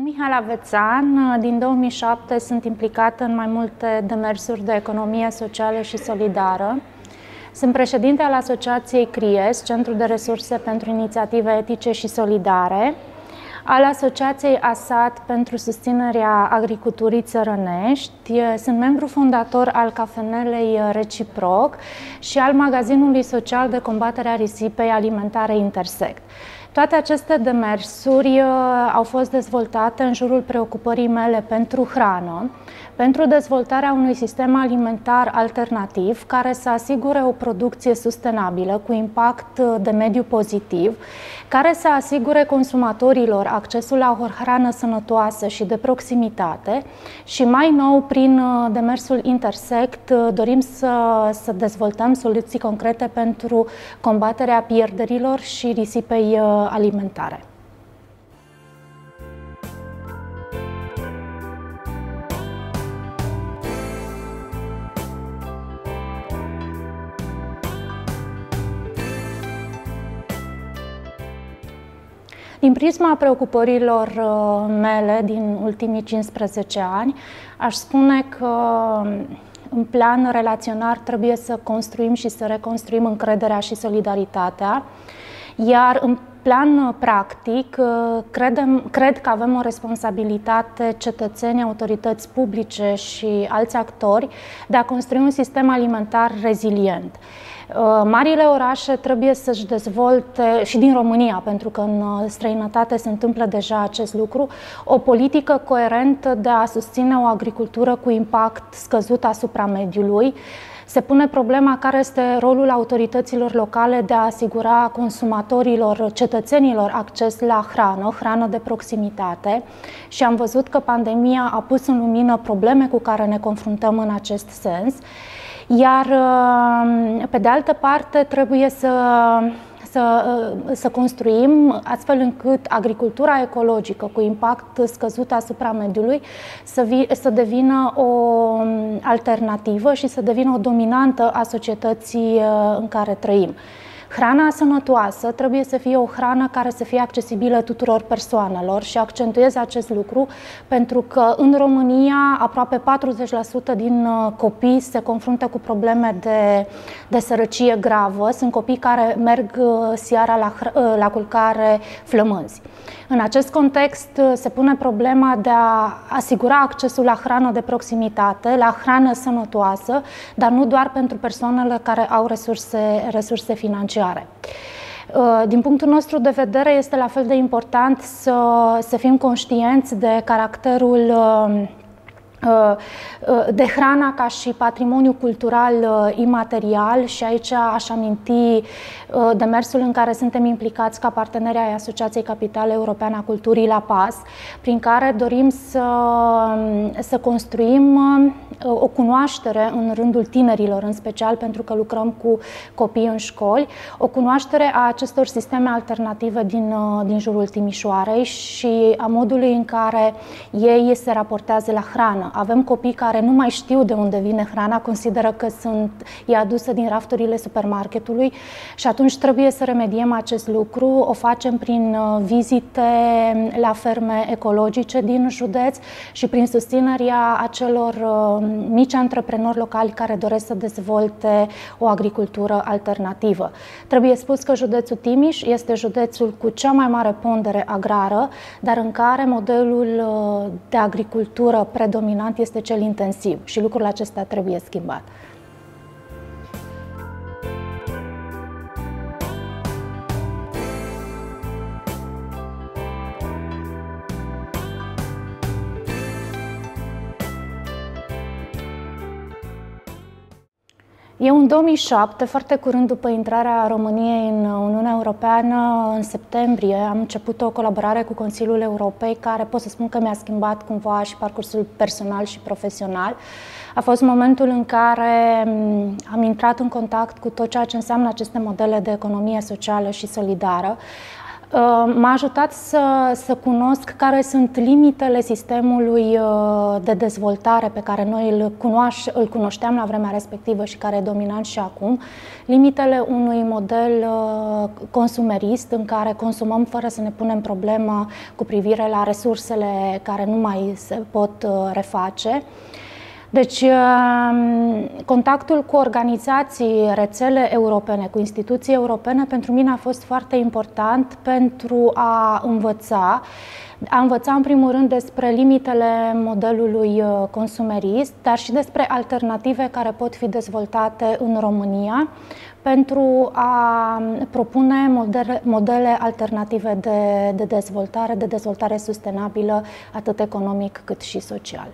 Sunt Mihaela Avețan. Din 2007 sunt implicată în mai multe demersuri de economie socială și solidară. Sunt președinte al Asociației CRIES, Centrul de Resurse pentru Inițiative Etice și Solidare, al Asociației ASAT pentru susținerea agriculturii țărănești. Sunt membru fondator al Cafenelei Reciproc și al magazinului social de combatere a risipei alimentare Intersect. Toate aceste demersuri au fost dezvoltate în jurul preocupării mele pentru hrană, pentru dezvoltarea unui sistem alimentar alternativ care să asigure o producție sustenabilă cu impact de mediu pozitiv, care să asigure consumatorilor accesul la o hrană sănătoasă și de proximitate și, mai nou, prin demersul Intersect dorim să dezvoltăm soluții concrete pentru combaterea pierderilor și risipei alimentare. Din prisma preocupărilor mele din ultimii 15 ani, aș spune că în plan relațional trebuie să construim și să reconstruim încrederea și solidaritatea, iar în plan practic, cred că avem o responsabilitate, cetățeni, autorități publice și alți actori, de a construi un sistem alimentar rezilient. Marile orașe trebuie să-și dezvolte, și din România, pentru că în străinătate se întâmplă deja acest lucru, o politică coerentă de a susține o agricultură cu impact scăzut asupra mediului. Se pune problema care este rolul autorităților locale de a asigura consumatorilor, cetățenilor acces la hrană de proximitate, și am văzut că pandemia a pus în lumină probleme cu care ne confruntăm în acest sens. Iar, pe de altă parte, trebuie să construim astfel încât agricultura ecologică cu impact scăzut asupra mediului să devină o alternativă și să devină o dominantă a societății în care trăim. Hrana sănătoasă trebuie să fie o hrană care să fie accesibilă tuturor persoanelor și accentuez acest lucru pentru că în România aproape 40% din copii se confruntă cu probleme de sărăcie gravă. Sunt copii care merg seara la culcare flămânzi. În acest context se pune problema de a asigura accesul la hrană de proximitate, la hrană sănătoasă, dar nu doar pentru persoanele care au resurse financiare. Din punctul nostru de vedere, este la fel de important să fim conștienți de caracterul de hrana ca și patrimoniu cultural imaterial, și aici aș aminti demersul în care suntem implicați ca parteneri ai Asociației Capitale Europeană a Culturii La Paz, prin care dorim să construim o cunoaștere în rândul tinerilor, în special pentru că lucrăm cu copii în școli, o cunoaștere a acestor sisteme alternative din jurul Timișoarei și a modului în care ei se raportează la hrană. Avem copii care nu mai știu de unde vine hrana, consideră că e adusă din rafturile supermarketului și atunci trebuie să remediem acest lucru. O facem prin vizite la ferme ecologice din județ și prin susținerea acelor mici antreprenori locali care doresc să dezvolte o agricultură alternativă. Trebuie spus că județul Timiș este județul cu cea mai mare pondere agrară, dar în care modelul de agricultură predominant este cel intensiv și lucrul acesta trebuie schimbat. Eu în 2007, foarte curând după intrarea României în Uniunea Europeană, în septembrie, am început o colaborare cu Consiliul Europei care pot să spun că mi-a schimbat cumva și parcursul personal și profesional. A fost momentul în care am intrat în contact cu tot ceea ce înseamnă aceste modele de economie socială și solidară. M-a ajutat să cunosc care sunt limitele sistemului de dezvoltare pe care noi îl cunoșteam la vremea respectivă și care e dominant și acum, limitele unui model consumerist în care consumăm fără să ne punem problema cu privire la resursele care nu mai se pot reface. Deci, contactul cu organizații, rețele europene, cu instituții europene, pentru mine a fost foarte important pentru a învăța în primul rând despre limitele modelului consumerist, dar și despre alternative care pot fi dezvoltate în România pentru a propune modele alternative de dezvoltare sustenabilă, atât economic cât și social.